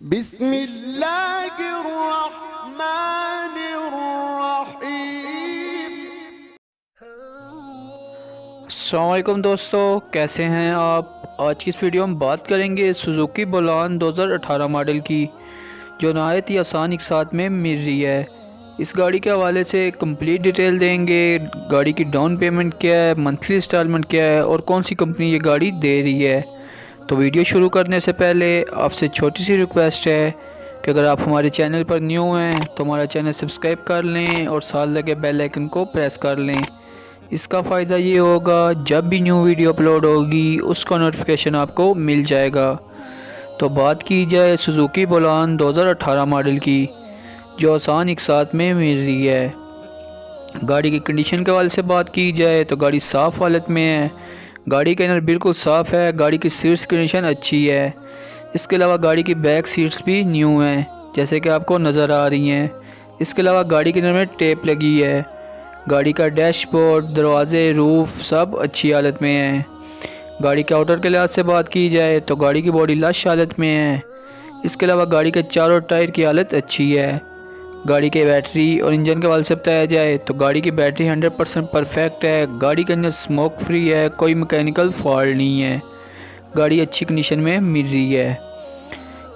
बिस्मिल्लाहिर्रहमानिर्रहीम। अस्सलामुअलैकुम दोस्तों, कैसे हैं आप। आज की इस वीडियो में बात करेंगे सुजुकी बोलान 2018 मॉडल की, जो नहायत ही आसान एक साथ में मिल रही है। इस गाड़ी के हवाले से कंप्लीट डिटेल देंगे। गाड़ी की डाउन पेमेंट क्या है, मंथली इंस्टॉलमेंट क्या है और कौन सी कंपनी ये गाड़ी दे रही है। तो वीडियो शुरू करने से पहले आपसे छोटी सी रिक्वेस्ट है कि अगर आप हमारे चैनल पर न्यू हैं तो हमारा चैनल सब्सक्राइब कर लें और साथ लगे बेल आइकन को प्रेस कर लें। इसका फ़ायदा ये होगा जब भी न्यू वीडियो अपलोड होगी उसका नोटिफिकेशन आपको मिल जाएगा। तो बात की जाए सुजुकी बोलान 2018 मॉडल की, जो आसान एक साथ में मिल रही है। गाड़ी की कंडीशन के हवाले से बात की जाए तो गाड़ी साफ़ हालत में है। गाड़ी के अंदर बिल्कुल साफ़ है। गाड़ी की सीट्स की कंडीशन अच्छी है। इसके अलावा गाड़ी की बैक सीट्स भी न्यू हैं, जैसे कि आपको नज़र आ रही हैं। इसके अलावा गाड़ी के अंदर में टेप लगी है। गाड़ी का डैशबोर्ड, दरवाजे, रूफ सब अच्छी हालत में हैं। गाड़ी के आउटर के लिहाज से बात की जाए तो गाड़ी की बॉडी लश हालत में है। इसके अलावा गाड़ी के चारों टायर की हालत अच्छी है। गाड़ी के बैटरी और इंजन के हवाले से बताया जाए तो गाड़ी की बैटरी 100% परफेक्ट है। गाड़ी के अंदर स्मोक फ्री है, कोई मैकेनिकल फॉल्ट नहीं है। गाड़ी अच्छी कंडीशन में मिल रही है।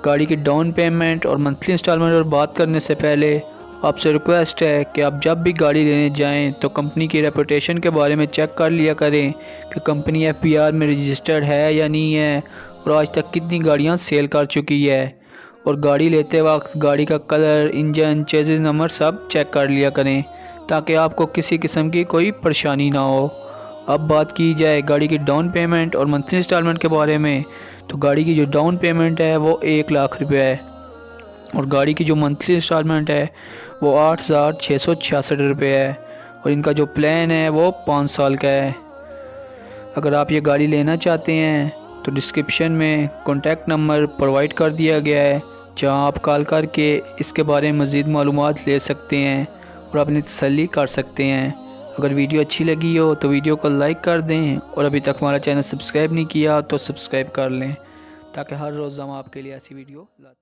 गाड़ी की डाउन पेमेंट और मंथली इंस्टॉलमेंट पर बात करने से पहले आपसे रिक्वेस्ट है कि आप जब भी गाड़ी लेने जाएं तो कंपनी की रेपुटेशन के बारे में चेक कर लिया करें कि कंपनी FBR में रजिस्टर्ड है या नहीं है और आज तक कितनी गाड़ियां सेल कर चुकी है। और गाड़ी लेते वक्त गाड़ी का कलर, इंजन, चेसिस नंबर सब चेक कर लिया करें ताकि आपको किसी किस्म की कोई परेशानी ना हो। अब बात की जाए गाड़ी की डाउन पेमेंट और मंथली इंस्टॉलमेंट के बारे में, तो गाड़ी की जो डाउन पेमेंट है वो 1 लाख रुपये है और गाड़ी की जो मंथली इंस्टॉलमेंट है वो 8,666 रुपये है। और इनका जो प्लान है वो 5 साल का है। अगर आप ये गाड़ी लेना चाहते हैं तो डिस्क्रिप्शन में कॉन्टैक्ट नंबर प्रोवाइड कर दिया गया है, जहां आप कॉल करके इसके बारे में मज़ीद मालूमात ले सकते हैं और अपनी तसल्ली कर सकते हैं। अगर वीडियो अच्छी लगी हो तो वीडियो को लाइक कर दें और अभी तक हमारा चैनल सब्सक्राइब नहीं किया तो सब्सक्राइब कर लें, ताकि हर रोज़ हम आपके लिए ऐसी वीडियो लाते हैं।